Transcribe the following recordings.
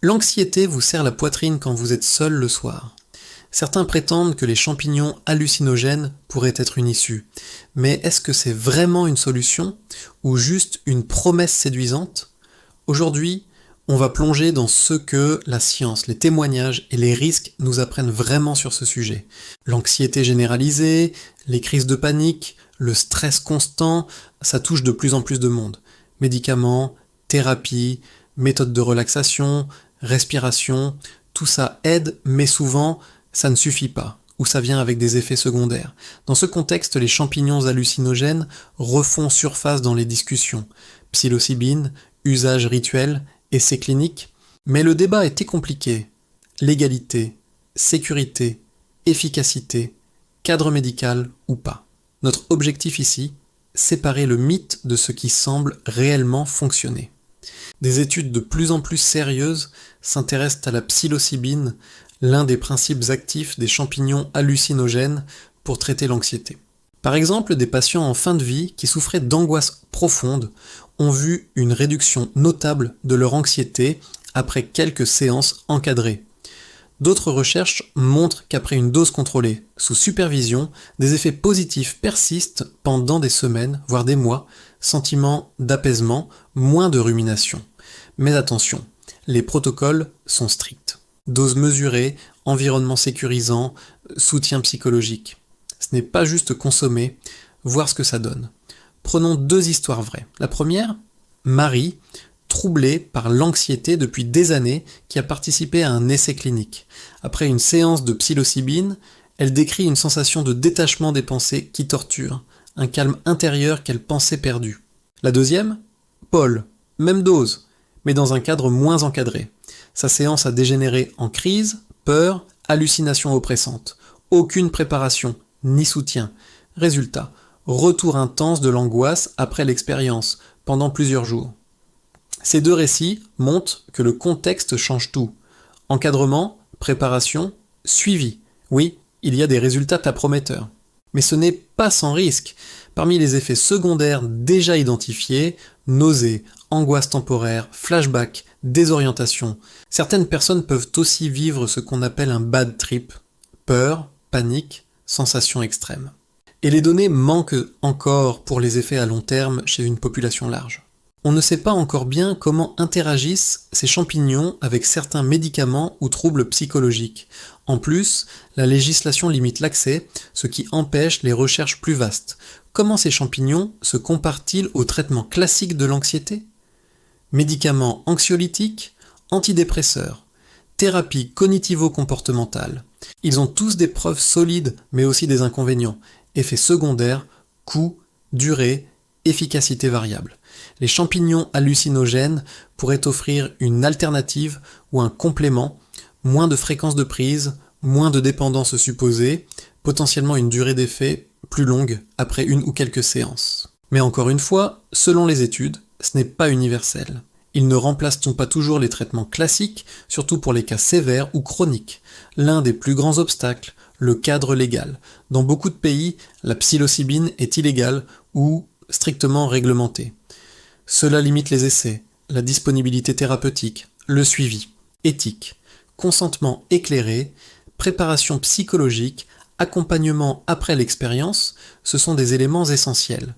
L'anxiété vous serre la poitrine quand vous êtes seul le soir. Certains prétendent que les champignons hallucinogènes pourraient être une issue. Mais est-ce que c'est vraiment une solution ou juste une promesse séduisante ? Aujourd'hui, on va plonger dans ce que la science, les témoignages et les risques nous apprennent vraiment sur ce sujet. L'anxiété généralisée, les crises de panique, le stress constant, ça touche de plus en plus de monde. Médicaments, thérapie, méthodes de relaxation, respiration, tout ça aide, mais souvent, ça ne suffit pas, ou ça vient avec des effets secondaires. Dans ce contexte, les champignons hallucinogènes refont surface dans les discussions. Psilocybine, usage rituel, essais cliniques. Mais le débat était compliqué. Légalité, sécurité, efficacité, cadre médical ou pas. Notre objectif ici, séparer le mythe de ce qui semble réellement fonctionner. Des études de plus en plus sérieuses s'intéressent à la psilocybine, l'un des principes actifs des champignons hallucinogènes pour traiter l'anxiété. Par exemple, des patients en fin de vie qui souffraient d'angoisse profonde ont vu une réduction notable de leur anxiété après quelques séances encadrées. D'autres recherches montrent qu'après une dose contrôlée, sous supervision, des effets positifs persistent pendant des semaines, voire des mois, sentiment d'apaisement, moins de rumination. Mais attention, les protocoles sont stricts. Dose mesurée, environnement sécurisant, soutien psychologique. Ce n'est pas juste consommer, voir ce que ça donne. Prenons deux histoires vraies. La première, Marie, troublée par l'anxiété depuis des années, qui a participé à un essai clinique. Après une séance de psilocybine, elle décrit une sensation de détachement des pensées qui torture, un calme intérieur qu'elle pensait perdu. La deuxième, Paul, même dose, mais dans un cadre moins encadré. Sa séance a dégénéré en crise, peur, hallucination oppressante. Aucune préparation, ni soutien. Résultat, retour intense de l'angoisse après l'expérience, pendant plusieurs jours. Ces deux récits montrent que le contexte change tout. Encadrement, préparation, suivi. Oui, il y a des résultats prometteurs. Mais ce n'est pas sans risque. Parmi les effets secondaires déjà identifiés, nausées, angoisse temporaire, flashback, désorientation, certaines personnes peuvent aussi vivre ce qu'on appelle un bad trip, peur, panique, sensation extrême. Et les données manquent encore pour les effets à long terme chez une population large. On ne sait pas encore bien comment interagissent ces champignons avec certains médicaments ou troubles psychologiques. En plus, la législation limite l'accès, ce qui empêche les recherches plus vastes. Comment ces champignons se comparent-ils au traitement classique de l'anxiété ? Médicaments anxiolytiques, antidépresseurs, thérapie cognitivo-comportementale. Ils ont tous des preuves solides, mais aussi des inconvénients. Effets secondaires, coûts, durée, efficacité variable. Les champignons hallucinogènes pourraient offrir une alternative ou un complément, moins de fréquence de prise, moins de dépendance supposée, potentiellement une durée d'effet plus longue après une ou quelques séances. Mais encore une fois, selon les études, ce n'est pas universel. Ils ne remplacent pas toujours les traitements classiques, surtout pour les cas sévères ou chroniques. L'un des plus grands obstacles, le cadre légal. Dans beaucoup de pays, la psilocybine est illégale ou strictement réglementée. Cela limite les essais, la disponibilité thérapeutique, le suivi, éthique, consentement éclairé, préparation psychologique, accompagnement après l'expérience, ce sont des éléments essentiels.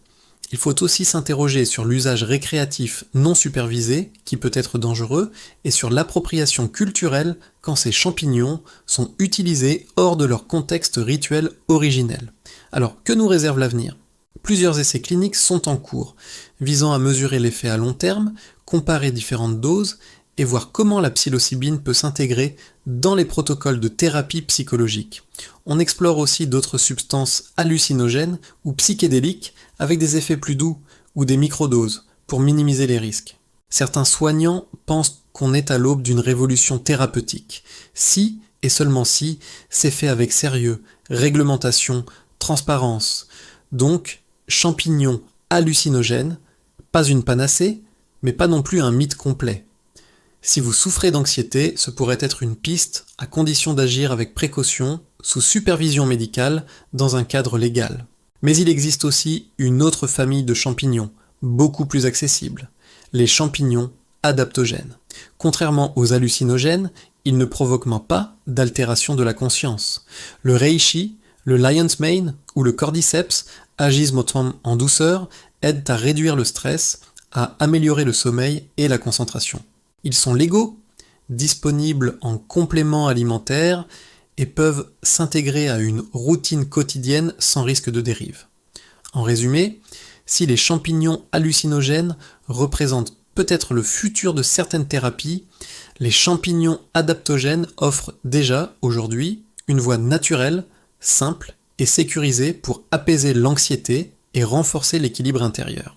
Il faut aussi s'interroger sur l'usage récréatif non supervisé, qui peut être dangereux, et sur l'appropriation culturelle quand ces champignons sont utilisés hors de leur contexte rituel originel. Alors, que nous réserve l'avenir ? Plusieurs essais cliniques sont en cours, visant à mesurer l'effet à long terme, comparer différentes doses, et voir comment la psilocybine peut s'intégrer dans les protocoles de thérapie psychologique. On explore aussi d'autres substances hallucinogènes ou psychédéliques avec des effets plus doux ou des microdoses pour minimiser les risques. Certains soignants pensent qu'on est à l'aube d'une révolution thérapeutique. Si, et seulement si, c'est fait avec sérieux, réglementation, transparence. Donc, champignons hallucinogènes, pas une panacée, mais pas non plus un mythe complet. Si vous souffrez d'anxiété, ce pourrait être une piste à condition d'agir avec précaution, sous supervision médicale, dans un cadre légal. Mais il existe aussi une autre famille de champignons, beaucoup plus accessible, les champignons adaptogènes. Contrairement aux hallucinogènes, ils ne provoquent pas d'altération de la conscience. Le reishi, le lion's mane ou le cordyceps agissent en douceur, aident à réduire le stress, à améliorer le sommeil et la concentration. Ils sont légaux, disponibles en complément alimentaire et peuvent s'intégrer à une routine quotidienne sans risque de dérive. En résumé, si les champignons hallucinogènes représentent peut-être le futur de certaines thérapies, les champignons adaptogènes offrent déjà, aujourd'hui, une voie naturelle, simple et sécurisée pour apaiser l'anxiété et renforcer l'équilibre intérieur.